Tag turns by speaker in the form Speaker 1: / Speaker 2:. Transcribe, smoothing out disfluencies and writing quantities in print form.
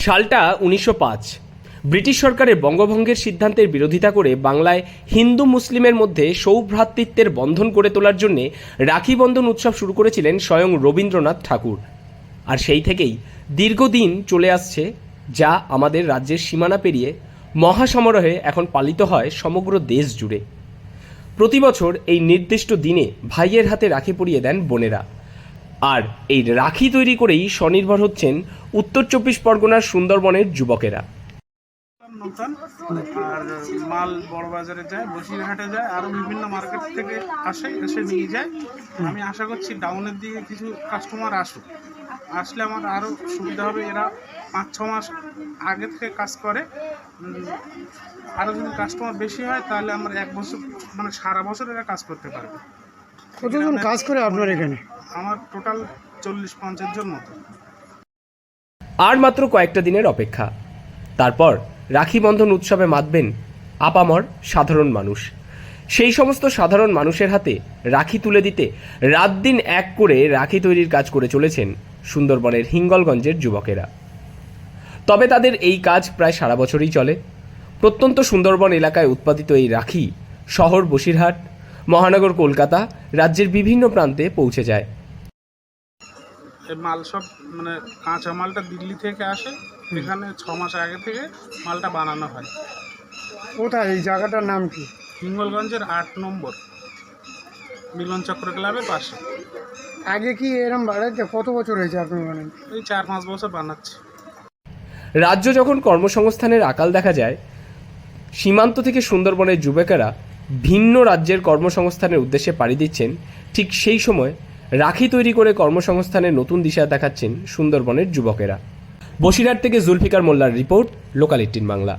Speaker 1: সালটা ১৯০৫। ব্রিটিশ সরকারের বঙ্গভঙ্গের সিদ্ধান্তের বিরোধিতা করে বাংলায় হিন্দু মুসলিমের মধ্যে সৌভ্রাতৃত্বের বন্ধন করে তোলার জন্য রাখি বন্ধন উৎসব শুরু করেছিলেন স্বয়ং রবীন্দ্রনাথ ঠাকুর। আর সেই থেকেই দীর্ঘদিন চলে আসছে, যা আমাদের রাজ্যের সীমানা পেরিয়ে মহাসমারোহে এখন পালিত হয় সমগ্র দেশ জুড়ে। প্রতি বছর এই নির্দিষ্ট দিনে ভাইয়ের হাতে রাখি পরিয়ে দেন বোনেরা। আর এই রাখি তৈরি করেই স্বনির্ভর হচ্ছেন উত্তর চব্বিশ পরগনার সুন্দরবনের যুবকেরা।
Speaker 2: নতুন আর মাল বড় বাজারে যায়, বসিরহাটে যায়, আরো বিভিন্ন মার্কেট থেকে এসে নিয়ে যায়। আমি আশা করছি ডাউনের দিকে কিছু কাস্টমার আসলে আমার আরো সুবিধা হবে। এরা ৫-৬ মাস আগে থেকে কাজ করে। আরো যদি কাস্টমার বেশি হয় তাহলে আমরা ১ বছর মানে সারা বছর এরা কাজ করতে পারবে।
Speaker 3: কতজন কাজ করে আপনার এখানে?
Speaker 2: আমার টোটাল ৪০-৫০ জন মতো।
Speaker 1: আর মাত্র কয়েকটা দিনের অপেক্ষা, তারপর রাখি বন্ধন উৎসবে মাতবেন আপামর সাধারণ মানুষ। সেই সমস্ত সাধারণ মানুষের হাতে রাখি তুলে দিতে রাত দিন এক করে রাখি তৈরির কাজ করে চলেছেন সুন্দরবনের হিঙ্গলগঞ্জের যুবকেরা। তবে তাদের এই কাজ প্রায় সারা বছরই চলে। প্রত্যন্ত সুন্দরবন এলাকায় উৎপাদিত এই রাখি শহর বসিরহাট, মহানগর কলকাতা, রাজ্যের বিভিন্ন প্রান্তে পৌঁছে যায়।
Speaker 2: এই মাল সব মানে কাঁচা মালটা দিল্লি থেকে আসে, এখানে ৬ মাস আগে থেকে মালটা বানানো হয়।
Speaker 3: কোথায় এই জায়গাটার নাম কি?
Speaker 2: হিঙ্গলগঞ্জের ৮ নম্বর মিলন চক্র ক্লাবের পাশে।
Speaker 3: আগে কি এরম বাড়াইতে কত বছর হয়েছে আপনি বানান?
Speaker 2: এই ৪-৫ বছর বানাচ্ছি।
Speaker 1: রাজ্য যখন কর্মসংস্থানের আকাল দেখা যায়, সীমান্ত থেকে সুন্দরবনের যুবকেরা ভিন্ন রাজ্যের কর্মসংস্থানের উদ্দেশ্যে পাড়ি দিচ্ছেন, ঠিক সেই সময় রাখি তৈরি করে কর্মসংস্থানের নতুন দিশা দেখাচ্ছেন সুন্দরবনের যুবকেরা। বসিরহাট থেকে জুলফিকার মোল্লার রিপোর্ট, লোকাল ১৮ বাংলা।